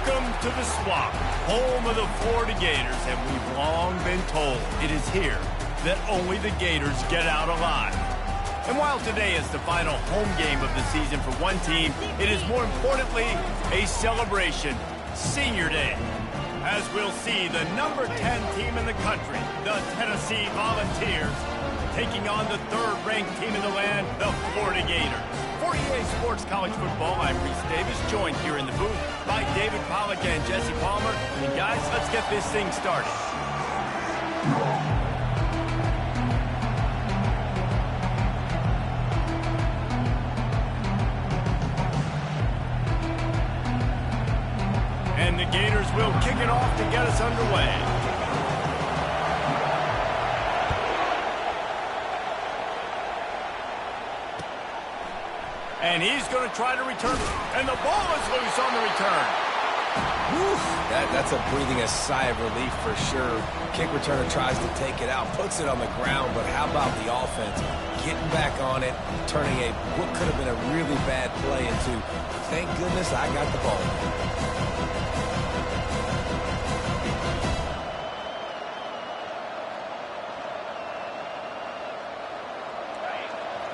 Welcome to the Swamp, home of the Florida Gators, and we've long been told it is here that only the Gators get out alive. And while today is the final home game of the season for one team, it is more importantly a celebration, Senior Day. As we'll see the number 10 team in the country, the Tennessee Volunteers, taking on the third-ranked team in the land, the Florida Gators. For EA Sports College Football, I'm Reese Davis, joined here in the booth by David Pollack and Jesse Palmer. And guys, let's get this thing started. And the Gators will kick it off to get us underway. And he's going to try to return. And the ball is loose on the return. Whew, that's a breathing a sigh of relief for sure. Kick returner tries to take it out, puts it on the ground, but how about the offense? Getting back on it, turning what could have been a really bad play into, thank goodness I got the ball.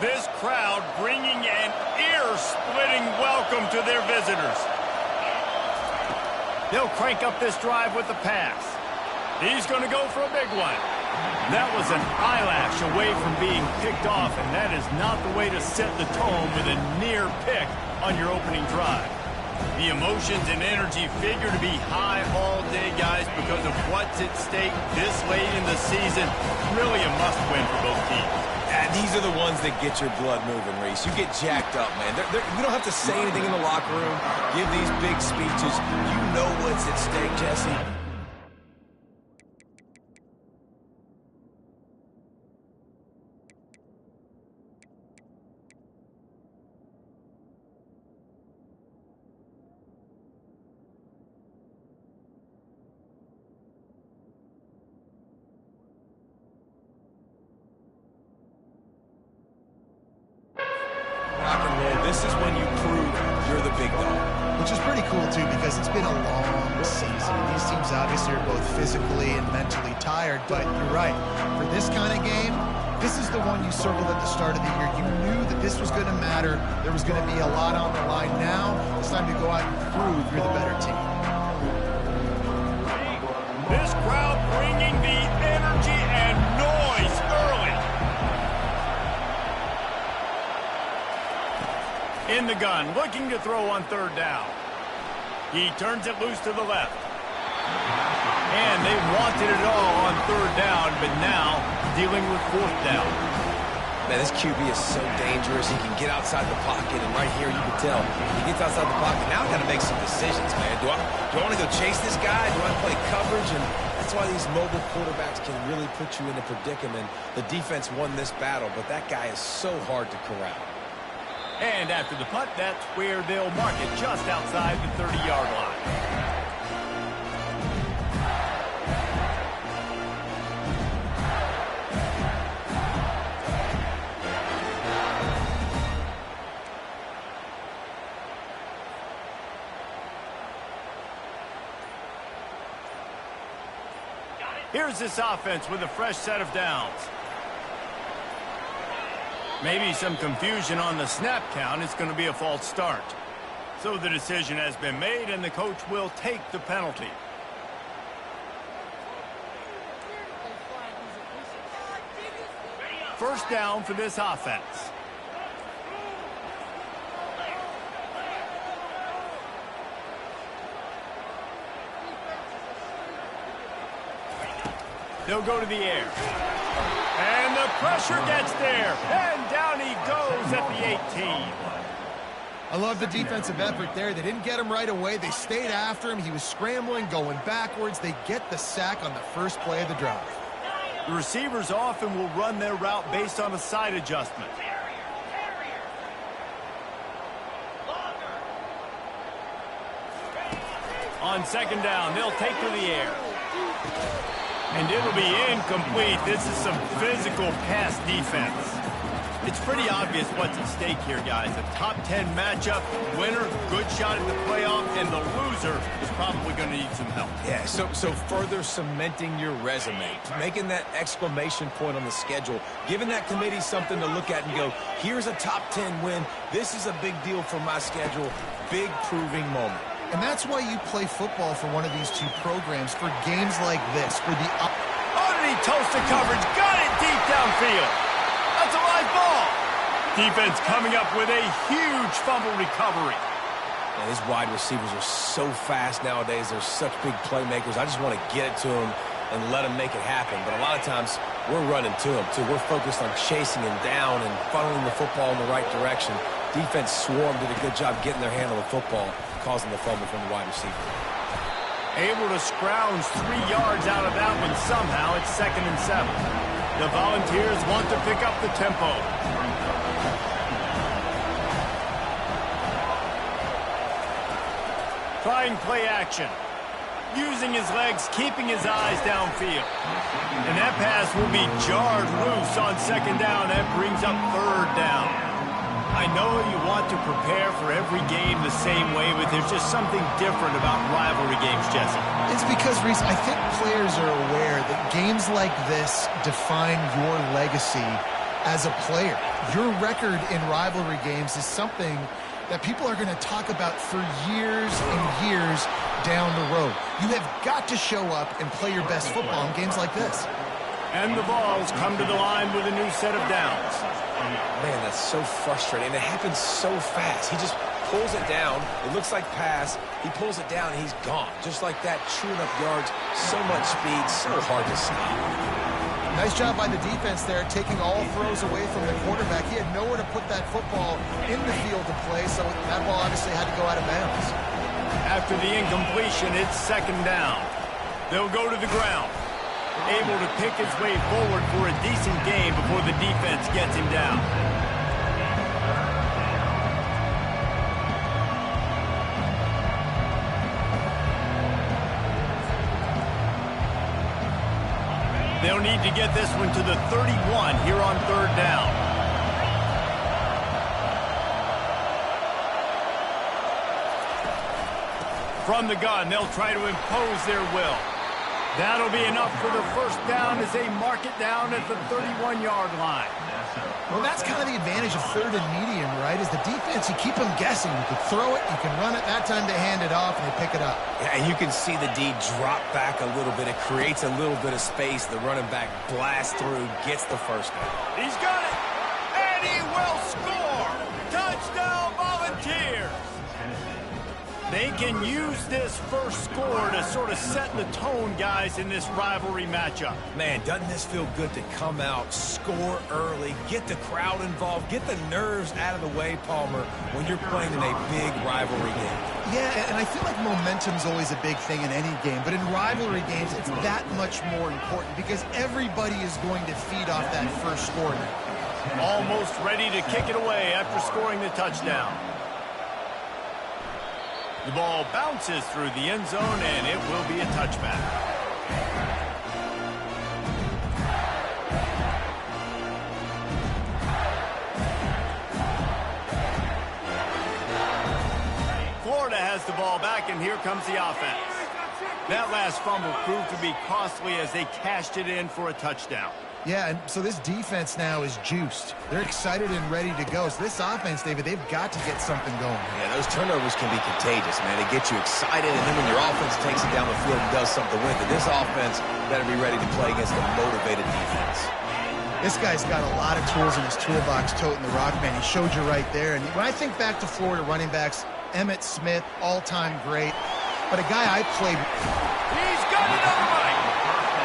This crowd bringing an ear-splitting welcome to their visitors. They'll crank up this drive with the pass. He's going to go for a big one. That was an eyelash away from being picked off, and that is not the way to set the tone with a near pick on your opening drive. The emotions and energy figure to be high all day, guys, because of what's at stake this late in the season. Really a must-win for both teams. And these are the ones that get your blood moving, Reese. You get jacked up, man. You don't have to say anything in the locker room, give these big speeches. You know what's at stake, Jesse. This is when you prove you're the big dog. Which is pretty cool, too, because it's been a long season. These teams obviously are both physically and mentally tired, but you're right. For this kind of game, this is the one you circled at the start of the year. You knew that this was going to matter. There was going to be a lot on the line. Now, it's time to go out and prove you're the better team. This crowd bringing the energy and noise early. In the gun, looking to throw on third down. He turns it loose to the left. And they wanted it all on third down, but now dealing with fourth down. Man, this QB is so dangerous. He can get outside the pocket, and right here you can tell. He gets outside the pocket. Now I've got to make some decisions, man. Do I want to go chase this guy? Do I play coverage? And that's why these mobile quarterbacks can really put you in a predicament. The defense won this battle, but that guy is so hard to corral. And after the punt, that's where they'll mark it just outside the 30-yard line. Here's this offense with a fresh set of downs. Maybe some confusion on the snap count. It's going to be a false start. So the decision has been made, and the coach will take the penalty. First down for this offense. They'll go to the air. And the pressure gets there. And down he goes at the 18. I love the defensive effort there. They didn't get him right away. They stayed after him. He was scrambling, going backwards. They get the sack on the first play of the drive. The receivers often will run their route based on a side adjustment. On second down, they'll take to the air. And it'll be incomplete. This is some physical pass defense. It's pretty obvious what's at stake here, guys. A top 10 matchup, winner, good shot at the playoff, and the loser is probably going to need some help. Yeah, so further cementing your resume, making that exclamation point on the schedule, giving that committee something to look at and go, here's a top 10 win. This is a big deal for my schedule. Big proving moment. And that's why you play football for one of these two programs, for games like this, where the... Oh, did he toast the coverage? Got it deep downfield. That's a live ball. Defense coming up with a huge fumble recovery. Man, these wide receivers are so fast nowadays. They're such big playmakers. I just want to get it to them and let them make it happen. But a lot of times, we're running to them, too. We're focused on chasing him down and funneling the football in the right direction. Defense swarmed, did a good job getting their hand on the football, causing the fumble from the wide receiver. Able to scrounge 3 yards out of that one somehow. It's 2nd and 7. The Volunteers want to pick up the tempo. Trying play action. Using his legs, keeping his eyes downfield. And that pass will be jarred loose on 2nd down. That brings up 3rd down. I know you want to prepare for every game the same way, but there's just something different about rivalry games, Jesse. It's because, Reese, I think players are aware that games like this define your legacy as a player. Your record in rivalry games is something that people are going to talk about for years and years down the road. You have got to show up and play your best football in games like this. And the Vols come to the line with a new set of downs. Man, that's so frustrating. It happens so fast. He just pulls it down. It looks like pass. He pulls it down, and he's gone. Just like that, chewing up yards. So much speed, so hard to stop. Nice job by the defense there, taking all throws away from the quarterback. He had nowhere to put that football in the field to play, so that ball obviously had to go out of bounds. After the incompletion, it's 2nd down. They'll go to the ground. Able to pick his way forward for a decent game before the defense gets him down. They'll need to get this one to the 31 here on 3rd down. From the gun, they'll try to impose their will. That'll be enough for the 1st down as they mark it down at the 31-yard line. Well, that's kind of the advantage of 3rd and medium, right? Is the defense, you keep them guessing. You can throw it, you can run it. That time they hand it off and they pick it up. Yeah, and you can see the D drop back a little bit. It creates a little bit of space. The running back blasts through, gets the 1st down. He's got it, and he will score. Touchdown, Volunteers. They can use this first score to sort of set the tone, guys, in this rivalry matchup. Man, doesn't this feel good to come out, score early, get the crowd involved, get the nerves out of the way, Palmer, when you're playing in a big rivalry game. Yeah, and I feel like momentum's always a big thing in any game, but in rivalry games, it's that much more important because everybody is going to feed off that first score. Almost ready to kick it away after scoring the touchdown. The ball bounces through the end zone, and it will be a touchback. Florida has the ball back, and here comes the offense. That last fumble proved to be costly as they cashed it in for a touchdown. Yeah, and so this defense now is juiced. They're excited and ready to go. So this offense, David, they've got to get something going. Yeah, those turnovers can be contagious, man. They get you excited, and then when your offense takes it down the field and does something with it, this offense better be ready to play against a motivated defense. This guy's got a lot of tools in his toolbox, toting the rock, man. He showed you right there. And when I think back to Florida running backs, Emmitt Smith, all-time great. But a guy I played... He's got it on right.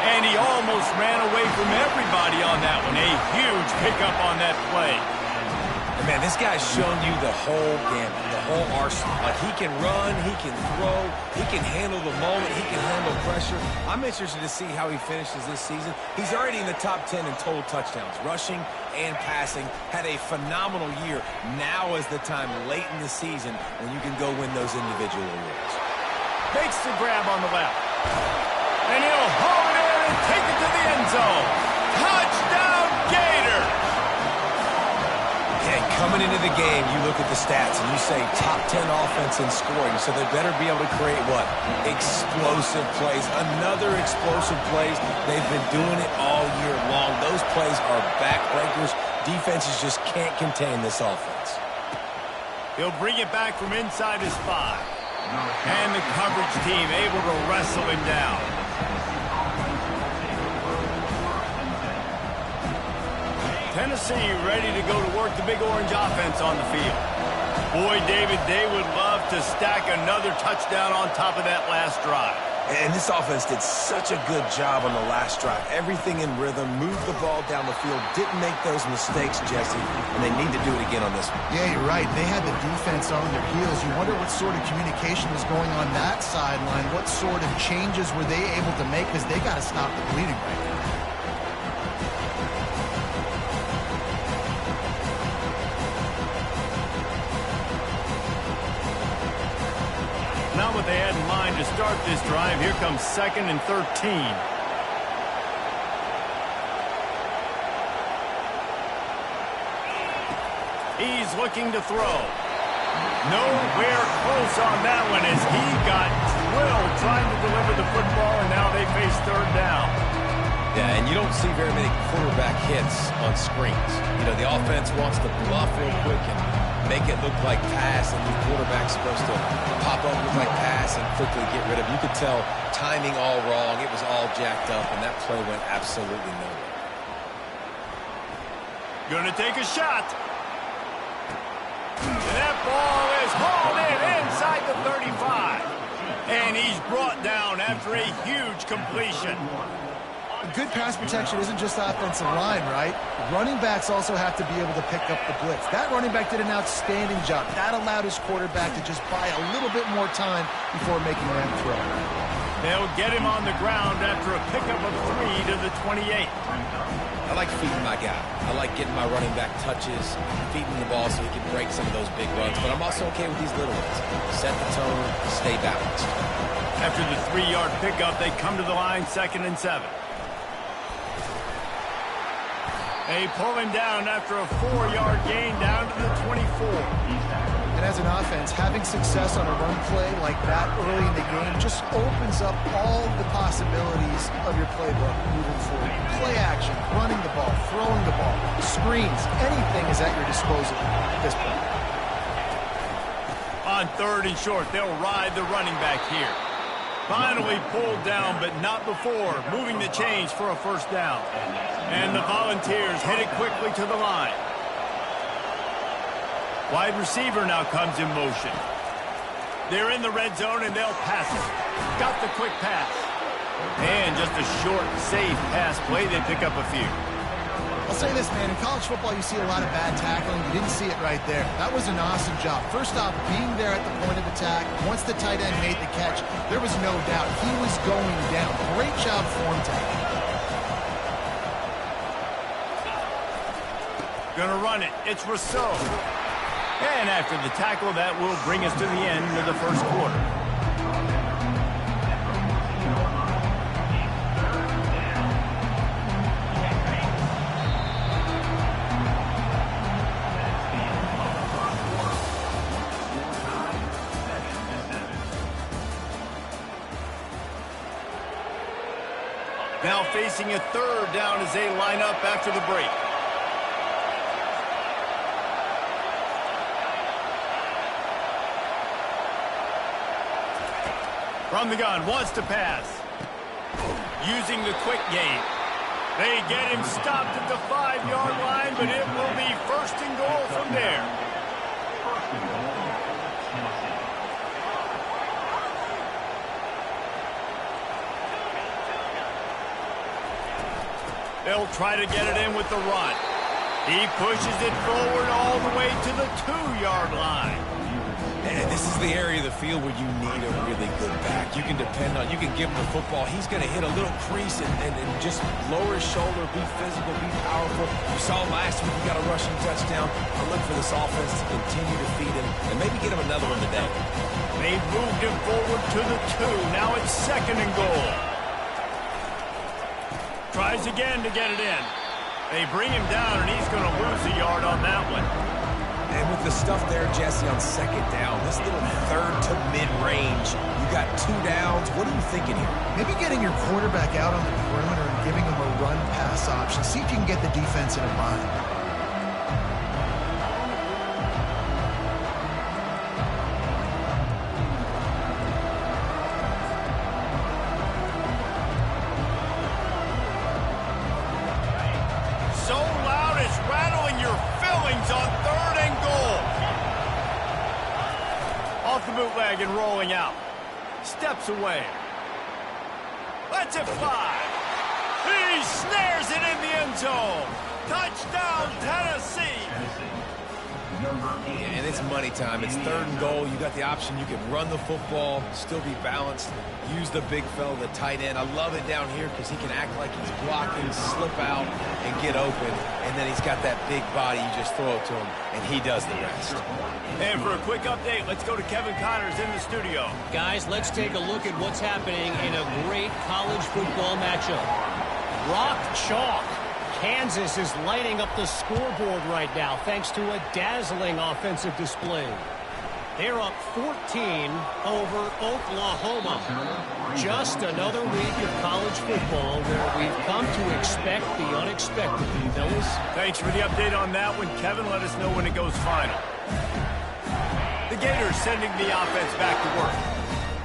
And he almost ran away from everybody on that one. A huge pickup on that play. And man, this guy's shown you the whole gamut, the whole arsenal. Like, he can run, he can throw, he can handle the moment, he can handle pressure. I'm interested to see how he finishes this season. He's already in the top 10 in total touchdowns, rushing and passing. Had a phenomenal year. Now is the time late in the season when you can go win those individual awards. Makes the grab on the left. And he'll haul it in and take it to the end zone. Touchdown, Gator! And coming into the game, you look at the stats and you say top 10 offense in scoring, so they better be able to create what? Explosive plays. Another explosive plays. They've been doing it all year long. Those plays are backbreakers. Defenses just can't contain this offense. He'll bring it back from inside his 5. And the coverage team able to wrestle him down. Tennessee ready to go to work the big orange offense on the field. Boy, David, they would love to stack another touchdown on top of that last drive. And this offense did such a good job on the last drive. Everything in rhythm, moved the ball down the field, didn't make those mistakes, Jesse, and they need to do it again on this one. Yeah, you're right. They had the defense on their heels. You wonder what sort of communication was going on that sideline. What sort of changes were they able to make, because they got to stop the bleeding right now. Not what they had in mind to start this drive. Here comes 2nd and 13. He's looking to throw. Nowhere close on that one as he got drilled trying to deliver the football, and now they face 3rd down. Yeah, and you don't see very many quarterback hits on screens. You know, the offense wants to bluff real quick and make it look like pass, and the quarterback's supposed to pop up, look like pass, and quickly get rid of it. You could tell timing all wrong. It was all jacked up, and that play went absolutely nowhere. Gonna take a shot. And that ball is hauled in inside the 35. And he's brought down after a huge completion. Good pass protection isn't just offensive line, right? Running backs also have to be able to pick up the blitz. That running back did an outstanding job. That allowed his quarterback to just buy a little bit more time before making that throw. They'll get him on the ground after a pickup of 3 to the 28. I like feeding my guy. I like getting my running back touches, feeding the ball so he can break some of those big runs. But I'm also okay with these little ones. Set the tone, stay balanced. After the 3-yard pickup, they come to the line 2nd and 7. They pull him down after a 4-yard gain down to the 24. And as an offense, having success on a run play like that early in the game just opens up all the possibilities of your playbook moving forward. Play action, running the ball, throwing the ball, screens, anything is at your disposal at this point. On 3rd and short, they'll ride the running back here. Finally pulled down, but not before, moving the chains for a 1st down. And the Volunteers headed quickly to the line. Wide receiver now comes in motion. They're in the red zone, and they'll pass it. Got the quick pass. And just a short, safe pass play. They pick up a few. I'll say this, man. In college football, you see a lot of bad tackling. You didn't see it right there. That was an awesome job. First off, being there at the point of attack. Once the tight end made the catch, there was no doubt he was going down. Great job form tackling. Gonna run it. It's Rousseau. And after the tackle, that will bring us to the end of the 1st quarter. Now facing a 3rd down as they line up after the break. From the gun, wants to pass. Using the quick game. They get him stopped at the 5-yard line, but it will be 1st and goal from there. They'll try to get it in with the run. He pushes it forward all the way to the 2-yard line. And this is the area of the field where you need a really good back. You can depend on, you can give him the football. He's going to hit a little crease and just lower his shoulder, be physical, be powerful. You saw him last week. He got a rushing touchdown. I look for this offense to continue to feed him and maybe get him another one today. They've moved him forward to the 2. Now it's 2nd and goal. Tries again to get it in. They bring him down, and he's going to lose a yard on that one. And with the stuff there, Jesse, on second down, this little third to mid-range, you got 2 downs. What are you thinking here? Maybe getting your quarterback out on the perimeter and giving him a run-pass option. See if you can get the defense in a bind. So loud it's rattling your fillings on 3rd and goal. Off the bootleg and rolling out. Steps away. Lets it fly. He snares it in the end zone. Touchdown, Tennessee. And it's money time. It's 3rd and goal. You got the option. You can run the football, still be balanced, use the big fella, the tight end. I love it down here because he can act like he's blocking, slip out, and get open. And then he's got that big body. You just throw it to him, and he does the rest. And for a quick update, let's go to Kevin Connors in the studio. Guys, let's take a look at what's happening in a great college football matchup. Rock chalk. Kansas is lighting up the scoreboard right now thanks to a dazzling offensive display. They're up 14 over Oklahoma. Just another week of college football where we've come to expect the unexpected, fellas. Thanks for the update on that one, Kevin. Let us know when it goes final. The Gators sending the offense back to work.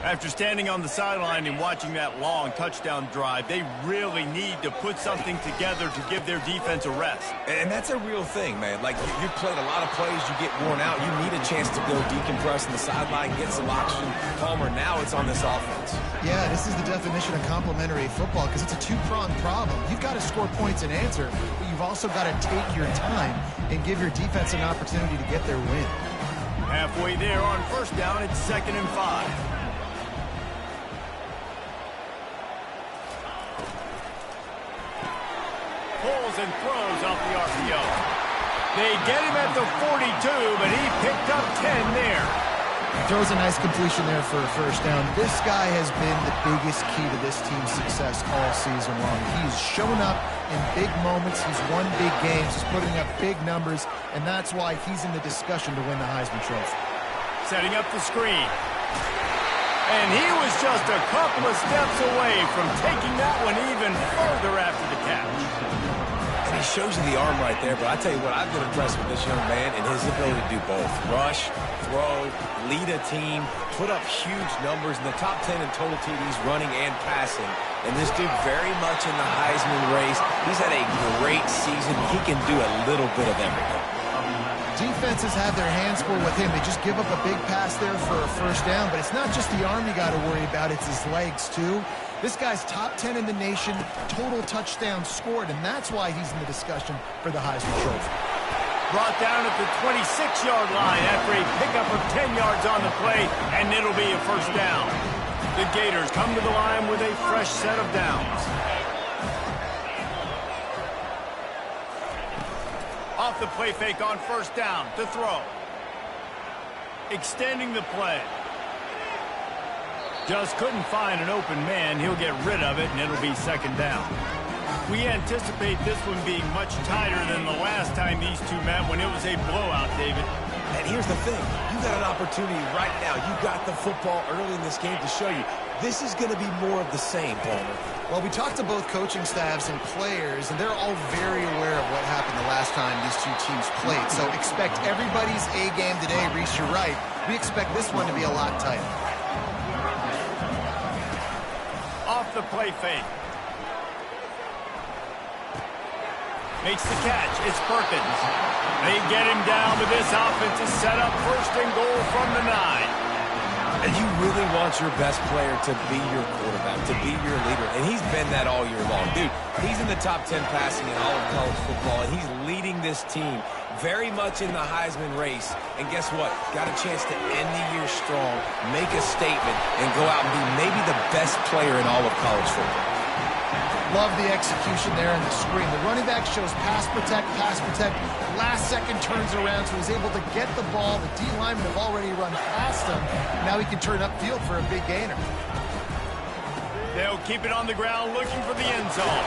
After standing on the sideline and watching that long touchdown drive, they really need to put something together to give their defense a rest. And that's a real thing, man. Like, you played a lot of plays, you get worn out. You need a chance to go decompress on the sideline, get some oxygen. Palmer, now it's on this offense. Yeah, this is the definition of complementary football because it's a two-pronged problem. You've got to score points and answer, but you've also got to take your time and give your defense an opportunity to get their win. Halfway there on 1st down, it's 2nd and 5. Pulls and throws off the RPO. They get him at the 42, but he picked up 10 there. Throws a nice completion there for a 1st down. This guy has been the biggest key to this team's success all season long. He's shown up in big moments. He's won big games. He's putting up big numbers, and that's why he's in the discussion to win the Heisman Trophy. Setting up the screen. And he was just a couple of steps away from taking that one even further after the catch. And he shows you the arm right there, but I tell you what, I've been impressed with this young man and his ability to do both. Rush, throw, lead a team, put up huge numbers in the top 10 in total TDs running and passing. And this dude very much in the Heisman race. He's had a great season. He can do a little bit of everything. Defenses have their hands full with him. They just give up a big pass there for a 1st down, but it's not just the arm you got to worry about, it's his legs too. This guy's top 10 in the nation, total touchdowns scored, and that's why he's in the discussion for the Heisman Trophy. Brought down at the 26-yard line after a pickup of 10 yards on the play, and it'll be a 1st down. The Gators come to the line with a fresh set of downs. Off the play fake on 1st down to throw. Extending the play. Just couldn't find an open man. He'll get rid of it, and it'll be 2nd down. We anticipate this one being much tighter than the last time these two met when it was a blowout, David. And here's the thing. You got an opportunity right now. You got the football early in this game to show you. This is going to be more of the same, Palmer. Well, we talked to both coaching staffs and players, and they're all very aware of what happened the last time these two teams played. So expect everybody's A game today. Reese, you're right. We expect this one to be a lot tighter. Off the play fake. Makes the catch. It's Perkins. They get him down, but this offense is set up 1st and goal from the 9. And you really want your best player to be your quarterback, to be your leader. And he's been that all year long. Dude, he's in the top 10 passing in all of college football, and he's leading this team very much in the Heisman race. And guess what? Got a chance to end the year strong, make a statement, and go out and be maybe the best player in all of college football. Love the execution there in the screen. The running back shows pass protect, last second turns around, so he's able to get the ball. The D linemen have already run past him. Now he can turn upfield for a big gainer. They'll keep it on the ground looking for the end zone.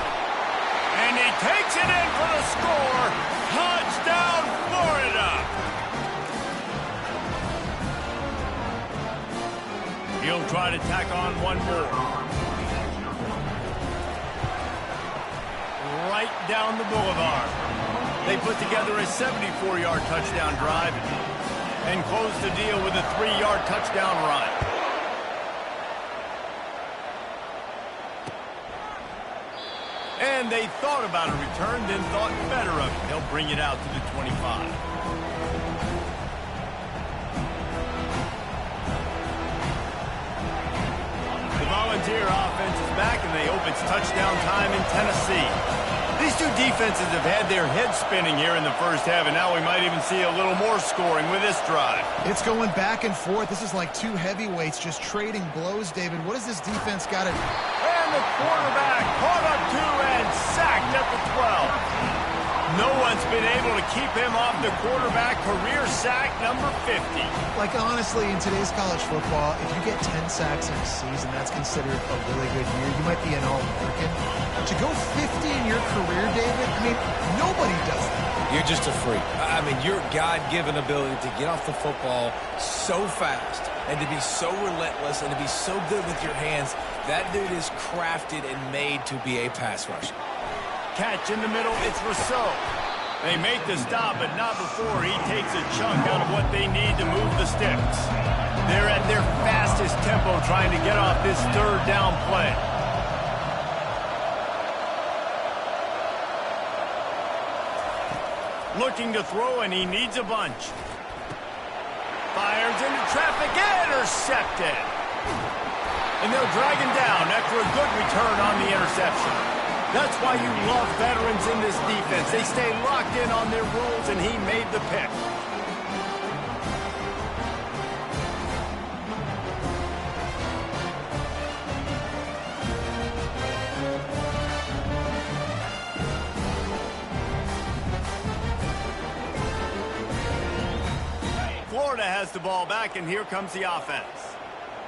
And he takes it in for the score. Touchdown, Florida. He'll try to tack on one more. Right down the boulevard. They put together a 74-yard touchdown drive and close the deal with a 3-yard touchdown run. And they thought about a return, then thought better of it. They'll bring it out to the 25. The Volunteer offense is back, and they hope it's touchdown time in Tennessee. These two defenses have had their heads spinning here in the first half, and now we might even see a little more scoring with this drive. It's going back and forth. This is like two heavyweights just trading blows, David. What does this defense got to do? And the quarterback caught up to and sacked at the 12. No one's been able to keep him off the quarterback. Career sack number 50. Like, honestly, in today's college football, if you get 10 sacks in a season, that's considered a really good year. You might be an All-American. To go 50 in your career, David, I mean, nobody does that. You're just a freak. I mean, your God-given ability to get off the football so fast and to be so relentless and to be so good with your hands, that dude is crafted and made to be a pass rusher. Catch in the middle, it's Rousseau. They make the stop, but not before he takes a chunk out of what they need to move the sticks. They're at their fastest tempo trying to get off this third down play. Looking to throw, and he needs a bunch. Fires into traffic, intercepted. And they'll drag him down after a good return on the interception. That's why you love veterans in this defense. They stay locked in on their rules, and he made the pick. Florida has the ball back, and here comes the offense.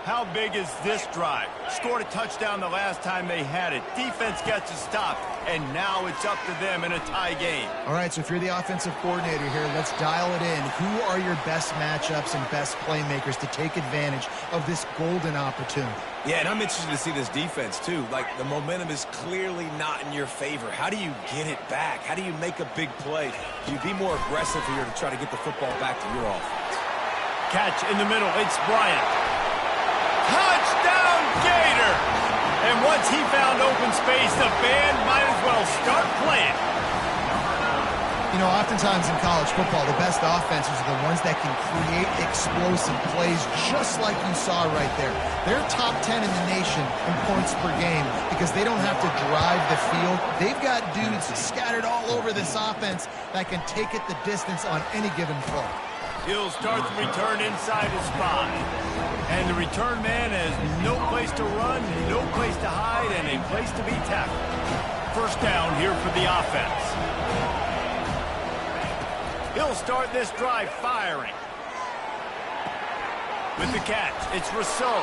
How big is this drive? Scored a touchdown the last time they had it. Defense gets a stop, and now it's up to them in a tie game. All right, so if you're the offensive coordinator here, let's dial it in. Who are your best matchups and best playmakers to take advantage of this golden opportunity? Yeah, and I'm interested to see this defense, too. Like, the momentum is clearly not in your favor. How do you get it back? How do you make a big play? Do you be more aggressive here to try to get the football back to your offense? Catch in the middle, it's Bryant. Touchdown, Gator! And once he found open space, the band might as well start playing. You know, oftentimes in college football, the best offenses are the ones that can create explosive plays just like you saw right there. They're top 10 in the nation in points per game because they don't have to drive the field. They've got dudes scattered all over this offense that can take it the distance on any given play. He'll start the return inside his spot. And the return man has no place to run, no place to hide, and a place to be tackled. First down here for the offense. He'll start this drive firing. With the catch, it's Rousseau.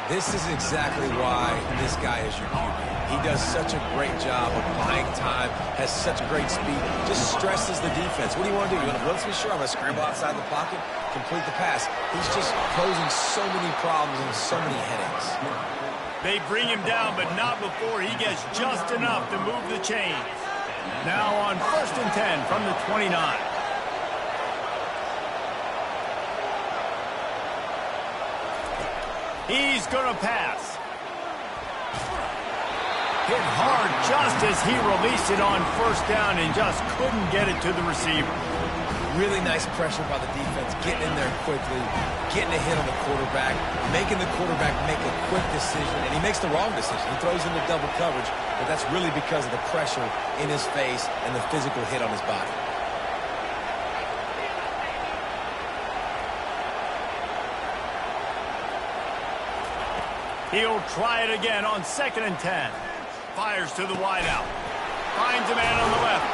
This is exactly why this guy is your QB. He does such a great job of buying time, has such great speed, just stresses the defense. What do you want to do? You want to blitz me? Sure, I'm going to scramble outside the pocket, complete the pass. He's just posing so many problems and so many headaches. They bring him down, but not before he gets just enough to move the chains. Now on 1st and 10 from the 29. He's going to pass. Hit hard just as he released it on 1st down and just couldn't get it to the receiver. Really nice pressure by the defense, getting in there quickly, getting a hit on the quarterback, making the quarterback make a quick decision, and he makes the wrong decision. He throws into double coverage, but that's really because of the pressure in his face and the physical hit on his body. He'll try it again on 2nd and 10. Fires to the wideout. Finds a man on the left.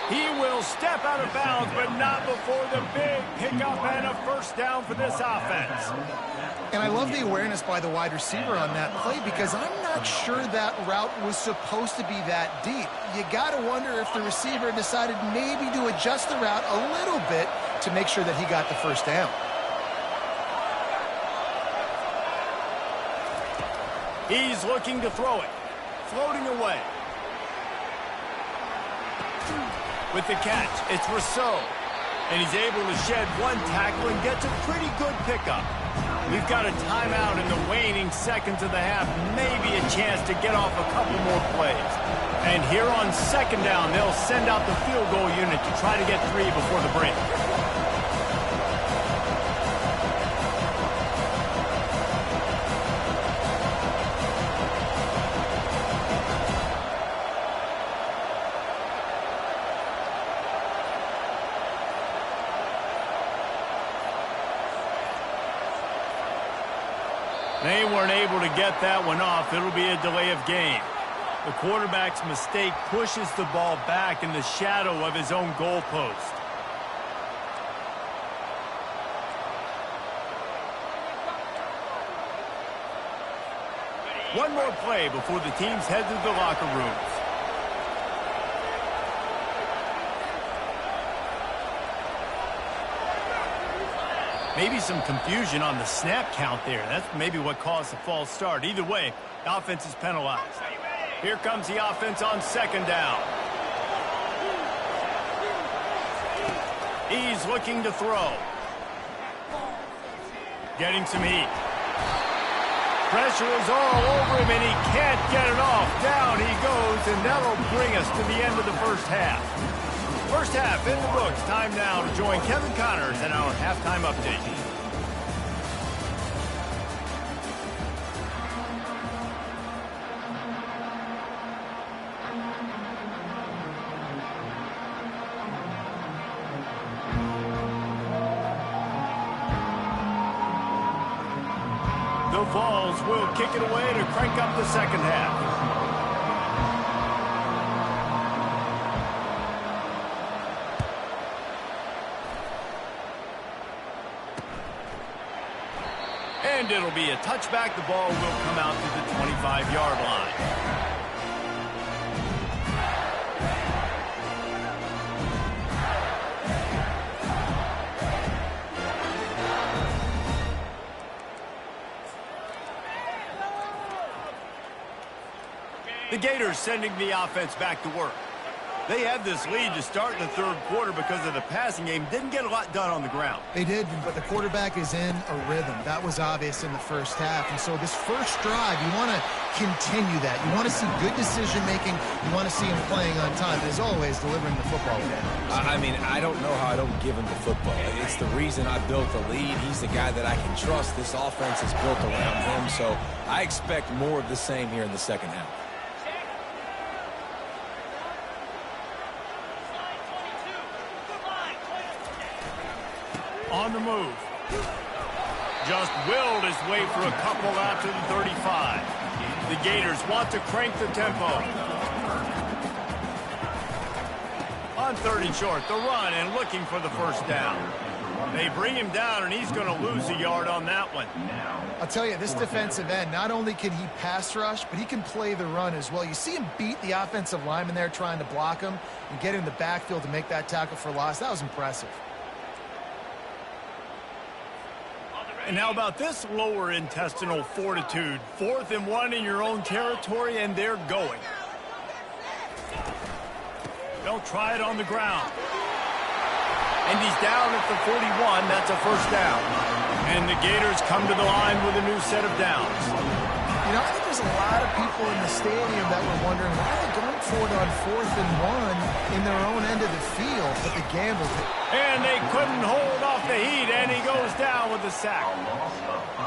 He will step out of bounds, but not before the big pickup and a first down for this offense. And I love the awareness by the wide receiver on that play because I'm not sure that route was supposed to be that deep. You got to wonder if the receiver decided maybe to adjust the route a little bit to make sure that he got the first down. He's looking to throw it. Floating away. With the catch, it's Rousseau. And he's able to shed one tackle and gets a pretty good pickup. We've got a timeout in the waning seconds of the half. Maybe a chance to get off a couple more plays. And here on second down, they'll send out the field goal unit to try to get 3 before the break. They weren't able to get that one off. It'll be a delay of game. The quarterback's mistake pushes the ball back in the shadow of his own goalpost. One more play before the teams head to the locker rooms. Maybe some confusion on the snap count there. That's maybe what caused the false start. Either way, the offense is penalized. Here comes the offense on second down. He's looking to throw. Getting some heat. Pressure is all over him, and he can't get it off. Down he goes, and that'll bring us to the end of the first half. First half in the books. Time now to join Kevin Connors in our halftime update. The Vols will kick it away to crank up the second half. And it'll be a touchback. The ball will come out to the 25-yard line. The Gators sending the offense back to work. They had this lead to start in the third quarter because of the passing game. Didn't get a lot done on the ground. They did, but the quarterback is in a rhythm. That was obvious in the first half. And so this first drive, you want to continue that. You want to see good decision-making. You want to see him playing on time. As always, delivering the football. I mean, I don't know how I don't give him the football. It's the reason I built the lead. He's the guy that I can trust. This offense is built around him. So I expect more of the same here in the second half. On the move. Just willed his way for a couple out to the 35. The Gators want to crank the tempo. On third and short, the run and looking for the first down. They bring him down, and he's going to lose a yard on that one. I'll tell you, this defensive end, not only can he pass rush, but he can play the run as well. You see him beat the offensive lineman there trying to block him and get in the backfield to make that tackle for loss. That was impressive. And how about this lower intestinal fortitude? 4th and 1 in your own territory, and they're going. They'll try it on the ground. And he's down at the 41. That's a first down. And the Gators come to the line with a new set of downs. You know, I think there's a lot of people in the stadium that were wondering why they're going for it on 4th and 1 in their own end of the field, but they gambled it. And they couldn't hold off the heat, and he goes down with a sack.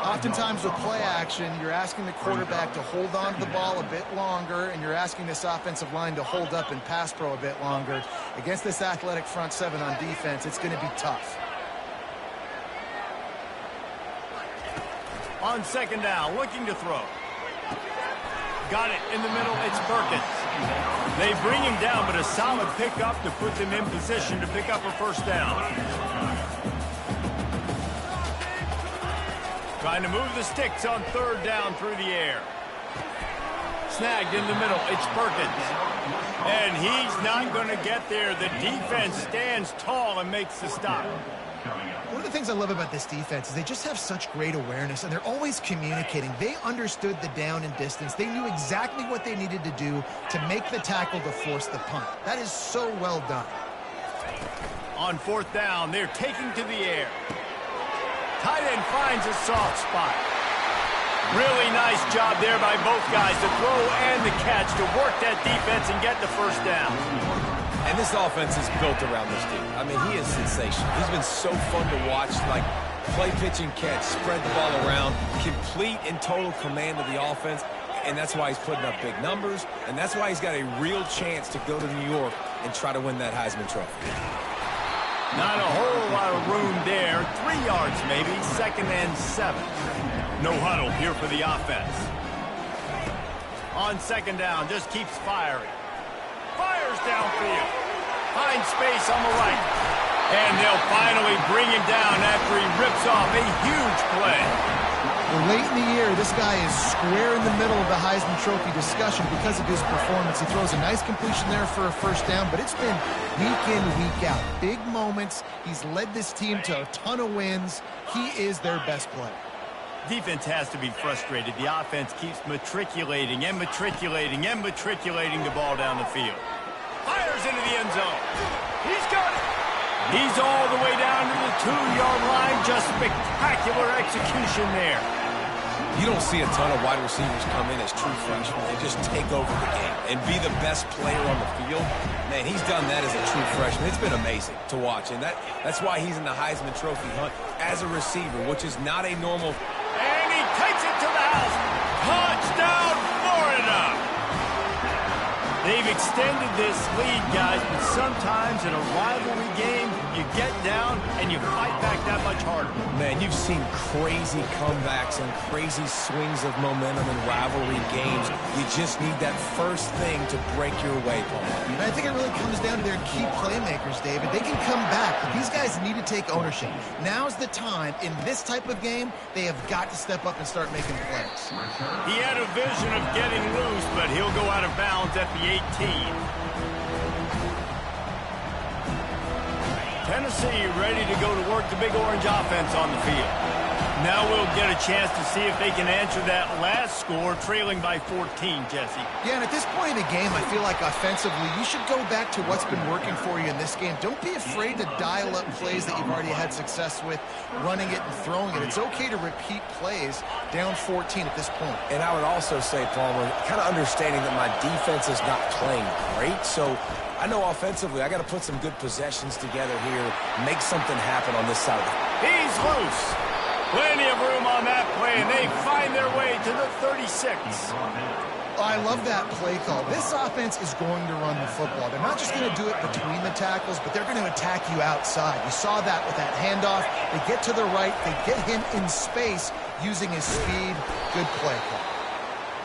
Oftentimes with play action, you're asking the quarterback to hold on to the ball a bit longer, and you're asking this offensive line to hold up in pass pro a bit longer. Against this athletic front seven on defense, it's going to be tough. On second down, looking to throw. Got it in the middle. It's Perkins. They bring him down, but a solid pickup to put them in position to pick up a first down. Trying to move the sticks on third down through the air. Snagged in the middle. It's Perkins. And he's not going to get there. The defense stands tall and makes the stop. One of the things I love about this defense is they just have such great awareness, and they're always communicating. They understood the down and distance. They knew exactly what they needed to do to make the tackle to force the punt. That is so well done. On fourth down, they're taking to the air. Tight end finds a soft spot. Really nice job there by both guys, the throw and the catch, to work that defense and get the first down. And this offense is built around this dude. I mean, he is sensational. He's been so fun to watch, like play, pitch, and catch, spread the ball around, complete and total command of the offense, and that's why he's putting up big numbers, and that's why he's got a real chance to go to New York and try to win that Heisman Trophy. Not a whole lot of room there. 3 yards maybe, 2nd and 7. No huddle here for the offense. On 2nd down, just keeps firing. Fires downfield. Finds space on the right. And they'll finally bring him down after he rips off a huge play. Well, late in the year, this guy is square in the middle of the Heisman Trophy discussion because of his performance. He throws a nice completion there for a first down, but it's been week in, week out. Big moments. He's led this team to a ton of wins. He is their best player. Defense has to be frustrated. The offense keeps matriculating and matriculating and matriculating the ball down the field. Fires into the end zone. He's got it. He's all the way down to the 2-yard line. Just spectacular execution there. You don't see a ton of wide receivers come in as true freshmen and just take over the game and be the best player on the field. Man, he's done that as a true freshman. It's been amazing to watch, and that's why he's in the Heisman Trophy hunt as a receiver, which is not a normal. And he takes it to the house. Touchdown, Florida! They've extended this lead, guys, but sometimes in a rivalry game, you get down and you fight back that much harder. Man, you've seen crazy comebacks and crazy swings of momentum in rivalry games. You just need that first thing to break your way, Paul. And I think it really comes down to their key playmakers, David. They can come back, but these guys need to take ownership. Now's the time. In this type of game, they have got to step up and start making plays. He had a vision of getting loose, but he'll go out of bounds at the 18. Tennessee ready to go to work the Big Orange offense on the field. Now we'll get a chance to see if they can answer that last score, trailing by 14, Jesse. Yeah, and at this point in the game, I feel like offensively, you should go back to what's been working for you in this game. Don't be afraid to dial up plays that you've already had success with, running it and throwing it. It's okay to repeat plays down 14 at this point. And I would also say, Palmer, kind of understanding that my defense is not playing great, so I know offensively I got to put some good possessions together here, make something happen on this side of the. He's loose. Plenty of room on that play, and they find their way to the 36. Oh, I love that play call. This offense is going to run the football. They're not just going to do it between the tackles, but they're going to attack you outside. You saw that with that handoff. They get to the right. They get him in space using his speed. Good play call.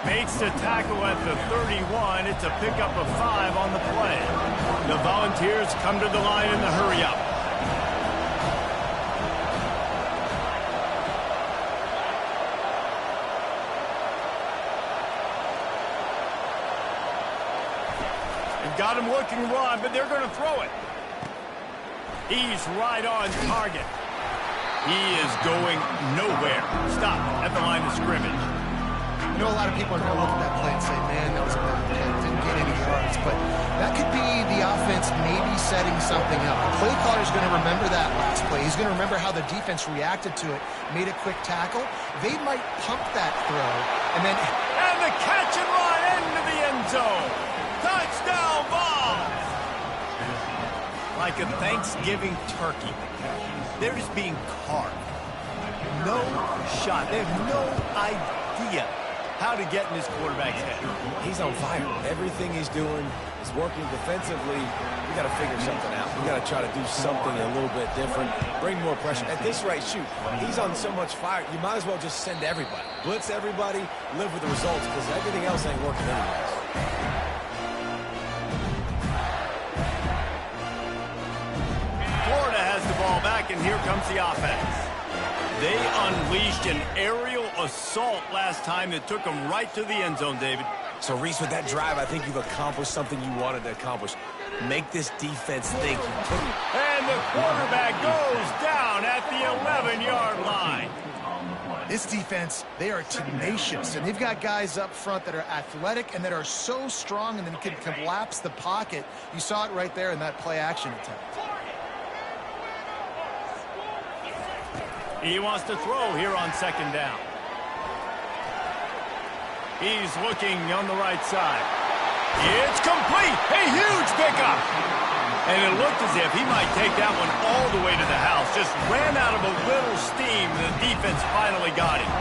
Makes the tackle at the 31. It's a pickup of 5 on the play. The Volunteers come to the line in the hurry-up. Got him looking run, but they're going to throw it. He's right on target. He is going nowhere. Stop at the line of scrimmage. You know, a lot of people are going to look at that play and say, man, that was a bad play. Didn't get any yards. But that could be the offense maybe setting something up. The play caller is going to remember that last play. He's going to remember how the defense reacted to it, made a quick tackle. They might pump that throw, and then. And the catch and run into the end zone. Touchdown, Vols! Like a Thanksgiving turkey, they're just being carved. No shot. They have no idea how to get in this quarterback's head. He's on fire. Everything he's doing is working defensively. We got to figure something out. We got to try to do something a little bit different. Bring more pressure. At this rate, shoot, he's on so much fire, you might as well just send everybody. Blitz everybody, live with the results, because everything else ain't working anyways. here comes the offense. They unleashed an aerial assault last time that took them right to the end zone, David. So, Reese, with that drive, I think you've accomplished something you wanted to accomplish. Make this defense think. And the quarterback goes down at the 11-yard line. This defense, they are tenacious, and they've got guys up front that are athletic and that are so strong and then can collapse the pocket. You saw it right there in that play-action attempt. He wants to throw here on second down. He's looking on the right side. It's complete. A huge pickup. And it looked as if he might take that one all the way to the house. Just ran out of a little steam. The defense finally got him.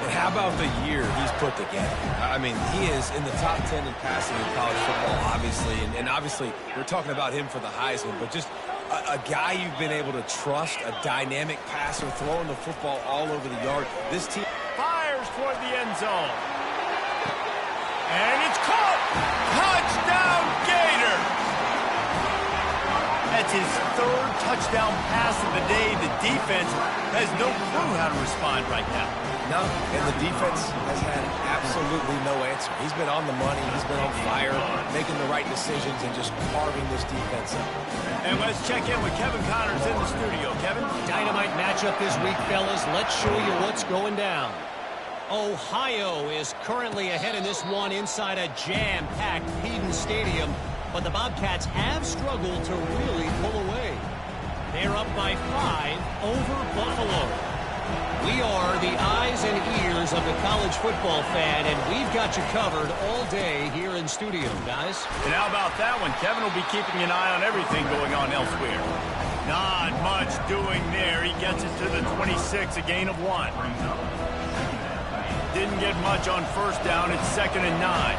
And how about the year he's put together? I mean, he is in the top 10 in passing in college football, obviously. And obviously, we're talking about him for the Heisman, but just a guy you've been able to trust, a dynamic passer, throwing the football all over the yard. This team fires toward the end zone. And it's caught. Touchdown, Gator. That's his third touchdown pass of the day. The defense has no clue how to respond right now. No, and the defense has had absolutely no answer. He's been on the money. He's been on fire, making the right decisions and just carving this defense up. And let's check in with Kevin Connors in the studio. Kevin? Dynamite matchup this week, fellas. Let's show you what's going down. Ohio is currently ahead in this one inside a jam-packed Eden Stadium, but the Bobcats have struggled to really pull away. They're up by 5 over Buffalo. We are the eyes and ears of the college football fan, and we've got you covered all day here in studio, guys. And how about that one? Kevin will be keeping an eye on everything going on elsewhere. Not much doing there. He gets it to the 26, a gain of 1. Didn't get much on first down. It's 2nd and 9.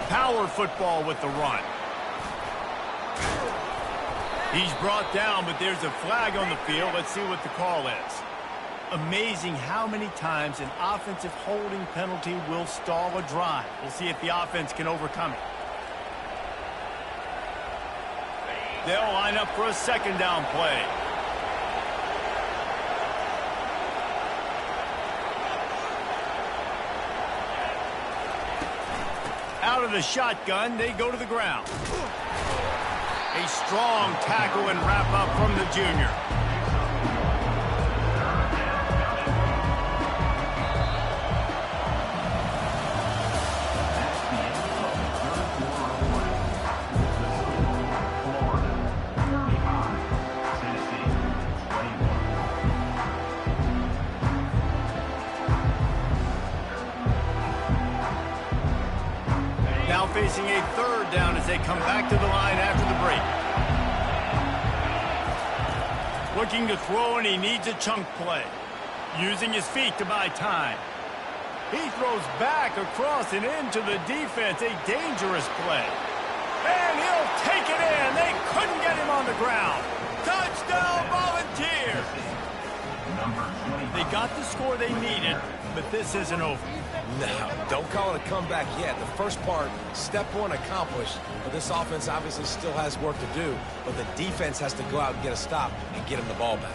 Power football with the run. He's brought down, but there's a flag on the field. Let's see what the call is. Amazing how many times an offensive holding penalty will stall a drive. We'll see if the offense can overcome it. They'll line up for a 2nd down play. Out of the shotgun, they go to the ground. A strong tackle and wrap up from the junior. Now facing a 3rd down as they come back to the line after the break. Looking to throw, and he needs a chunk play. Using his feet to buy time. He throws back across and into the defense. A dangerous play. And he'll take it in. They couldn't get him on the ground. Touchdown, Volunteers! They got the score they needed, but this isn't over. No, don't call it a comeback yet. The first part, step 1 accomplished. But this offense obviously still has work to do. But the defense has to go out and get a stop and get him the ball back.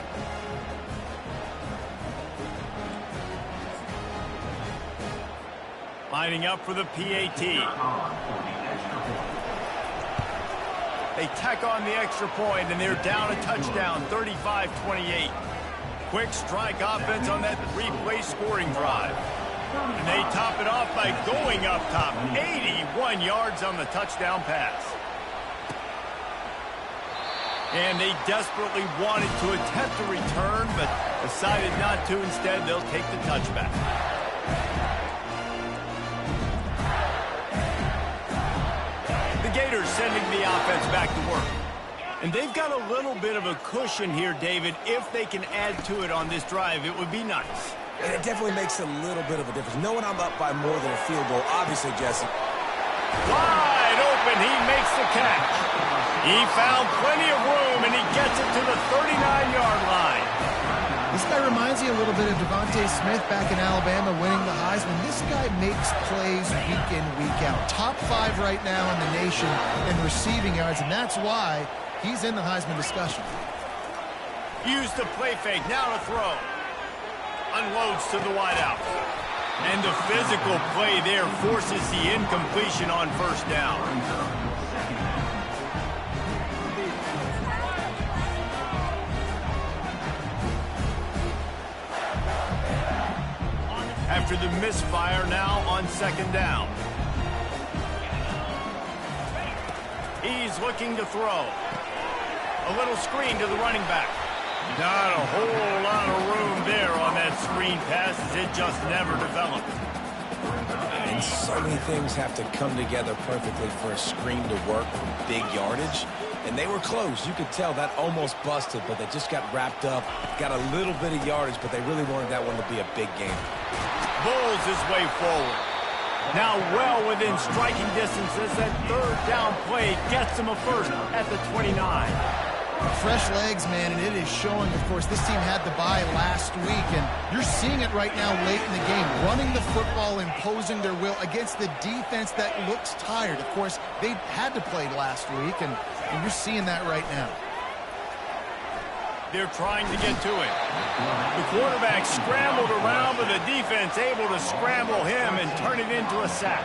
Lining up for the PAT. They tack on the extra point, and they're down a touchdown, 35-28. Quick strike offense on that 3-play scoring drive. And they top it off by going up top. 81 yards on the touchdown pass. And they desperately wanted to attempt a return, but decided not to. Instead, they'll take the touchback. The Gators sending the offense back to work. And they've got a little bit of a cushion here, David. If they can add to it on this drive, it would be nice. And it definitely makes a little bit of a difference. Knowing I'm up by more than a field goal, obviously, Jesse. Wide open, he makes the catch. He found plenty of room, and he gets it to the 39-yard line. This guy reminds me a little bit of Devontae Smith back in Alabama winning the Heisman. This guy makes plays week in, week out. Top 5 right now in the nation in receiving yards, and that's why he's in the Heisman discussion. Use the play fake, now to throw. Unloads to the wideout. And the physical play there forces the incompletion on first down. After the misfire, now on second down. He's looking to throw. A little screen to the running back. Not a whole lot of room there on that screen pass as it just never developed. And so many things have to come together perfectly for a screen to work with big yardage. And they were close. You could tell that almost busted, but they just got wrapped up, got a little bit of yardage, but they really wanted that one to be a big game. Bowls his way forward. Now well within striking distance as that third down play gets him a first at the 29. Fresh legs, man, and it is showing. Of course, this team had the bye last week, and you're seeing it right now late in the game. Running the football, imposing their will against the defense that looks tired. Of course, they had to play last week, and you're seeing that right now. They're trying to get to it. The quarterback scrambled around, but the defense able to scramble him and turn it into a sack.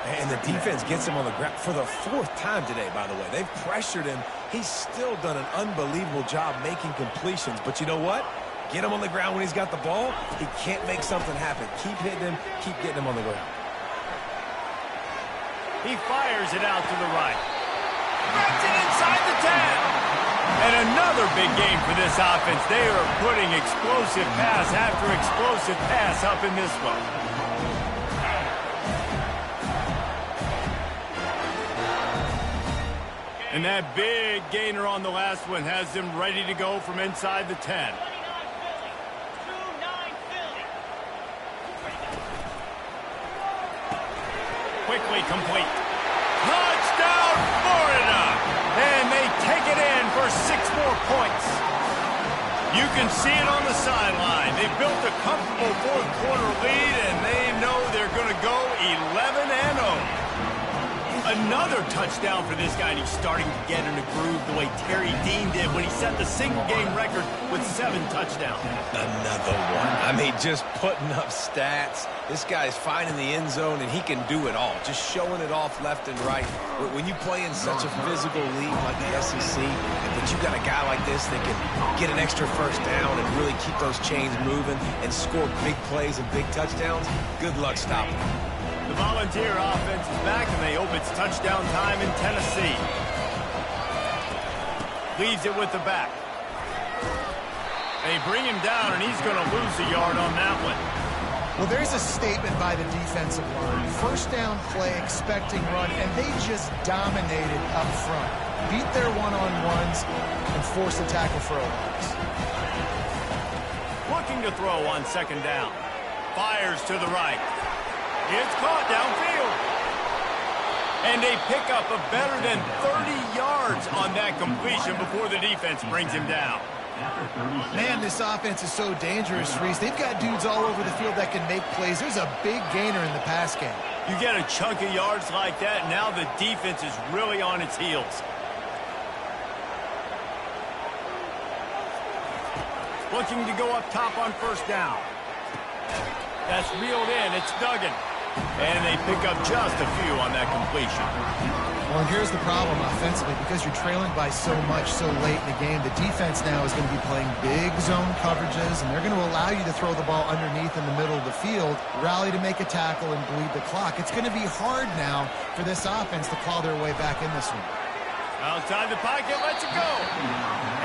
And the defense gets him on the ground for the 4th time today, by the way. They've pressured him. He's still done an unbelievable job making completions. But you know what? Get him on the ground when he's got the ball. He can't make something happen. Keep hitting him. Keep getting him on the ground. He fires it out to the right. Grabs it inside the 10. And another big game for this offense. They are putting explosive pass after explosive pass up in this one. And that big gainer on the last one has them ready to go from inside the 10. Quickly complete. Touchdown, Florida! And they take it in for 6 more points. You can see it on the sideline. They built a comfortable 4th quarter lead, and they know they're going to go 11-0. Another touchdown for this guy, and he's starting to get in a groove the way Terry Dean did when he set the single-game record with 7 touchdowns. Another one. I mean, just putting up stats. This guy's finding the end zone, and he can do it all, just showing it off left and right. When you play in such a physical league like the SEC, but you got a guy like this that can get an extra first down and really keep those chains moving and score big plays and big touchdowns, good luck stopping him. The Volunteer offense is back, and they hope it's touchdown time in Tennessee. Leaves it with the back. They bring him down, and he's going to lose a yard on that one. Well, there's a statement by the defensive line. First down play, expecting run, and they just dominated up front. Beat their one-on-ones and forced the tackle for a loss. Looking to throw on second down. Fires to the right. It's caught downfield. And they pick up a better than 30 yards on that completion before the defense brings him down. Man, this offense is so dangerous, Reese. They've got dudes all over the field that can make plays. There's a big gainer in the pass game. You get a chunk of yards like that, now the defense is really on its heels. Looking to go up top on first down. That's reeled in. It's Duggan. And they pick up just a few on that completion. Well, and here's the problem offensively. Because you're trailing by so much so late in the game, the defense now is going to be playing big zone coverages, and they're going to allow you to throw the ball underneath in the middle of the field, rally to make a tackle, and bleed the clock. It's going to be hard now for this offense to claw their way back in this one. Outside the pocket, lets it go.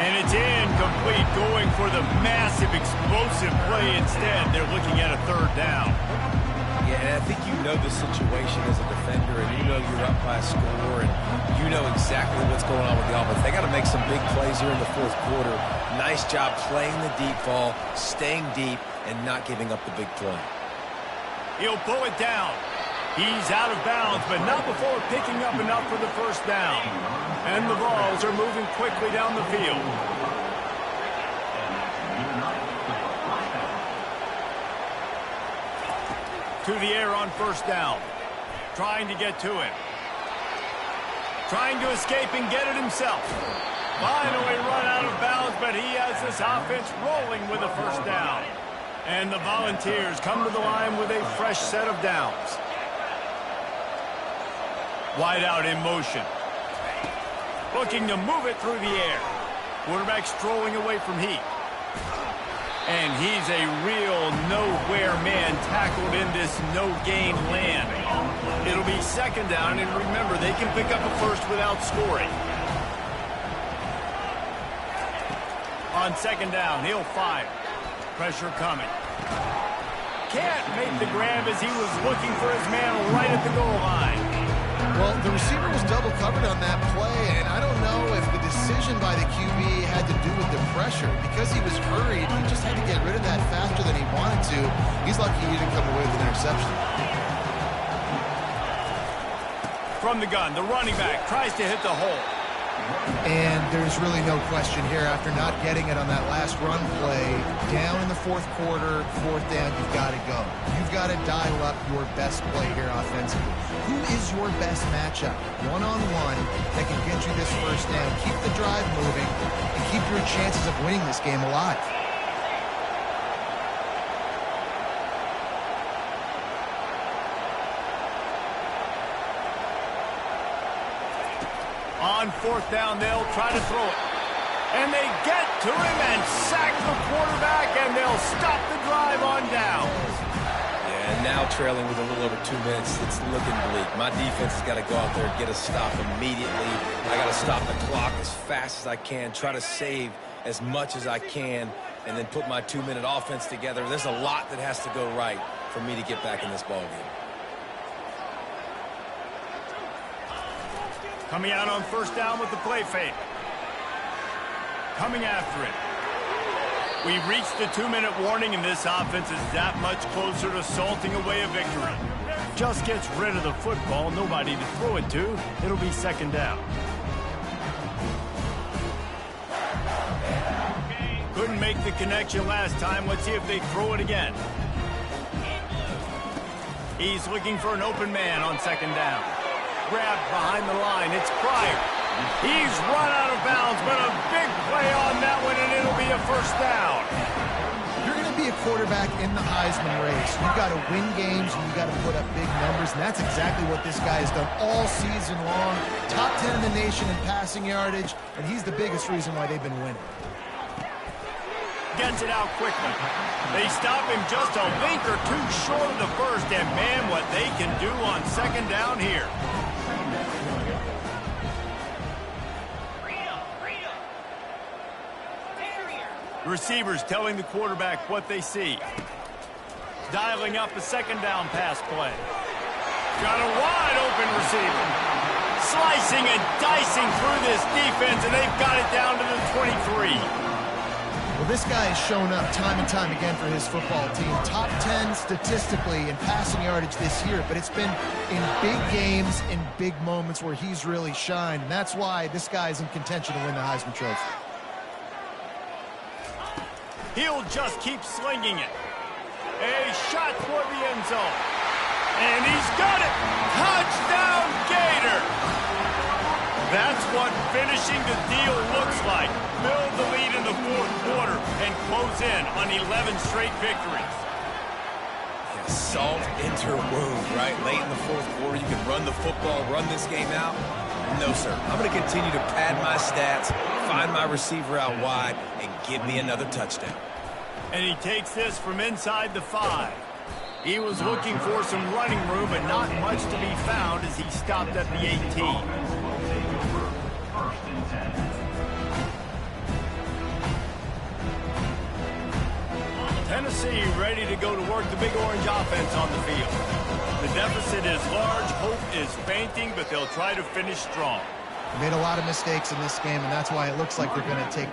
And it's incomplete, going for the massive explosive play instead. They're looking at a third down. Yeah, and I think you know the situation as a defender, and you know you're up by a score, and you know exactly what's going on with the offense. They got to make some big plays here in the 4th quarter. Nice job playing the deep ball, staying deep, and not giving up the big play. He'll pull it down. He's out of bounds, but not before picking up enough for the first down. And the balls are moving quickly down the field. To the air on first down. Trying to get to it. Trying to escape and get it himself. Finally run out of bounds, but he has this offense rolling with a first down. And the Volunteers come to the line with a fresh set of downs. Wide out in motion. Looking to move it through the air. Quarterback strolling away from Heat. And he's a real nowhere man tackled in this no-gain land. It'll be second down, and remember, they can pick up a first without scoring. On second down, he'll fire. Pressure coming. Can't make the grab as he was looking for his man right at the goal line. Well, the receiver was double covered on that play, and I don't know if the decision by the QB had to do with the pressure. Because he was hurried, he just had to get rid of that faster than he wanted to. He's lucky he didn't come away with an interception. From the gun, the running back tries to hit the hole. And there's really no question here after not getting it on that last run play. Down in the fourth quarter, fourth down, you've got to go. You've got to dial up your best play here offensively. Who is your best matchup? One-on-one that can get you this first down. Keep the drive moving and keep your chances of winning this game alive. On fourth down, they'll try to throw it. And they get to him and sack the quarterback, and they'll stop the drive on downs. Yeah, and now trailing with a little over 2 minutes, it's looking bleak. My defense has got to go out there and get a stop immediately. I got to stop the clock as fast as I can, try to save as much as I can, and then put my 2-minute offense together. There's a lot that has to go right for me to get back in this ballgame. Coming out on first down with the play fake. Coming after it. We've reached the 2-minute warning, and this offense is that much closer to salting away a victory. Just gets rid of the football, nobody to throw it to. It'll be second down. Couldn't make the connection last time. Let's see if they throw it again. He's looking for an open man on second down. Grabbed behind the line. It's Pryor. He's run out of bounds, but a big play on that one, and it'll be a first down. You're going to be a quarterback in the Heisman race. You've got to win games, and you've got to put up big numbers, and that's exactly what this guy has done all season long. Top 10 in the nation in passing yardage, and he's the biggest reason why they've been winning. Gets it out quickly. They stop him just a link or two short of the first, and man, what they can do on second down here. Receivers telling the quarterback what they see. Dialing up a second down pass play. Got a wide open receiver. Slicing and dicing through this defense, and they've got it down to the 23. Well, this guy has shown up time and time again for his football team. Top 10 statistically in passing yardage this year, but it's been in big games, in big moments where he's really shined. And that's why this guy's in contention to win the Heisman Trophy. He'll just keep slinging it. A shot toward the end zone. And he's got it. Touchdown, Gator. That's what finishing the deal looks like. Build the lead in the fourth quarter and close in on 11 straight victories. Yeah, salt into wound, right? Late in the fourth quarter, you can run the football, run this game out. No, sir. I'm going to continue to pad my stats, find my receiver out wide, and give me another touchdown. And he takes this from inside the 5. He was looking for some running room, but not much to be found as he stopped at the 18. Tennessee ready to go to work the Big Orange offense on the field. The deficit is large, hope is fainting, but they'll try to finish strong. They made a lot of mistakes in this game, and that's why it looks like they're going to take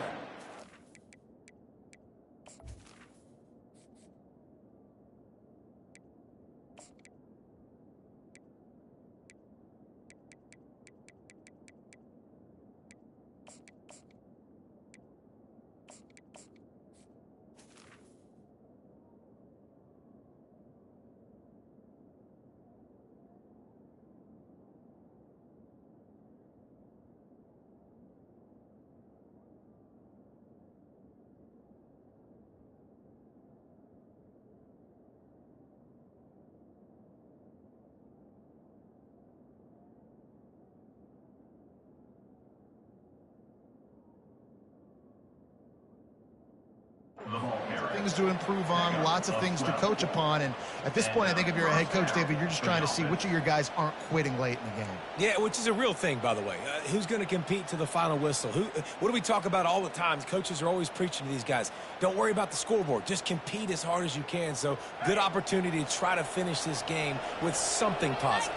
things to improve on, lots of things to coach upon. And at this point, I think if you're a head coach, David, you're just trying to see which of your guys aren't quitting late in the game. Yeah, which is a real thing, by the way. Who's going to compete to the final whistle? What do we talk about all the time? Coaches are always preaching to these guys. Don't worry about the scoreboard. Just compete as hard as you can. So good opportunity to try to finish this game with something positive.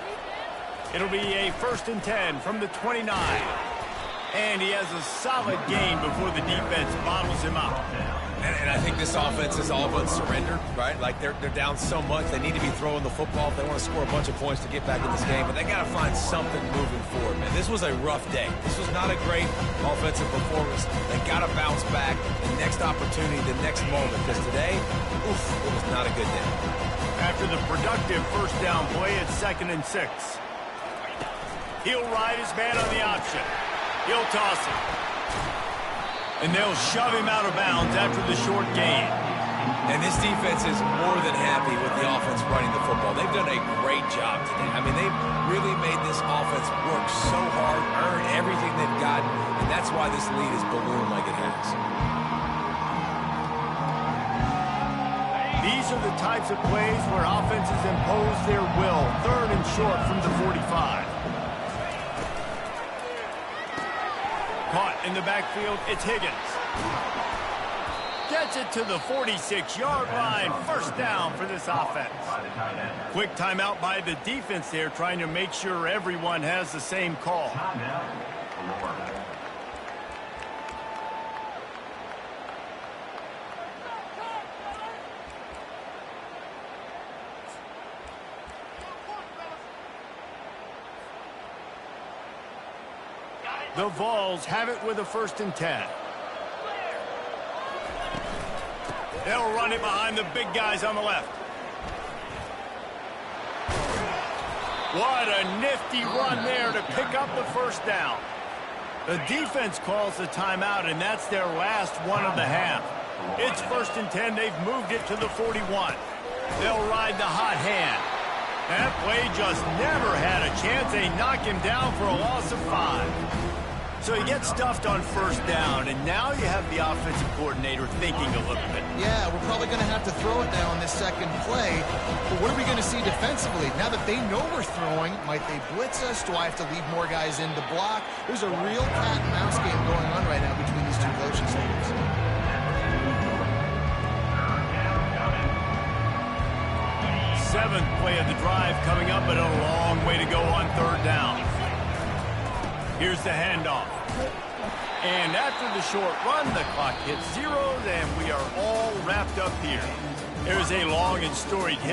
It'll be a 1st and 10 from the 29. And he has a solid gain before the defense bottles him up. And I think this offense is all but surrendered, right? Like they're down so much, they need to be throwing the football if they want to score a bunch of points to get back in this game. But they got to find something moving forward, man. This was a rough day. This was not a great offensive performance. They got to bounce back. The next opportunity, the next moment. Because today, oof, it was not a good day. After the productive 1st down play, it's 2nd and 6. He'll ride his man on the option. He'll toss it. And they'll shove him out of bounds after the short gain. And this defense is more than happy with the offense running the football. They've done a great job today. I mean, they've really made this offense work so hard, earn everything they've gotten, and that's why this lead is ballooned like it has. These are the types of plays where offenses impose their will. 3rd and short from the 45. Caught in the backfield, it's Higgins. Gets it to the 46-yard line. 1st down for this offense. Quick timeout by the defense there, trying to make sure everyone has the same call. The Vols have it with a 1st and 10. They'll run it behind the big guys on the left. What a nifty run there to pick up the 1st down. The defense calls the timeout, and that's their last one of the half. It's 1st and 10. They've moved it to the 41. They'll ride the hot hand. That play just never had a chance. They knock him down for a loss of 5. So you get stuffed on 1st down, and now you have the offensive coordinator thinking a little bit. Yeah, we're probably going to have to throw it now on this 2nd play. But what are we going to see defensively? Now that they know we're throwing, might they blitz us? Do I have to leave more guys in to block? There's a real cat and mouse game going on right now between these two coaching staffs. 7th play of the drive coming up, but a long way to go on 3rd down. Here's the handoff. And after the short run, the clock hits zeros, and we are all wrapped up here. There's a long and storied history.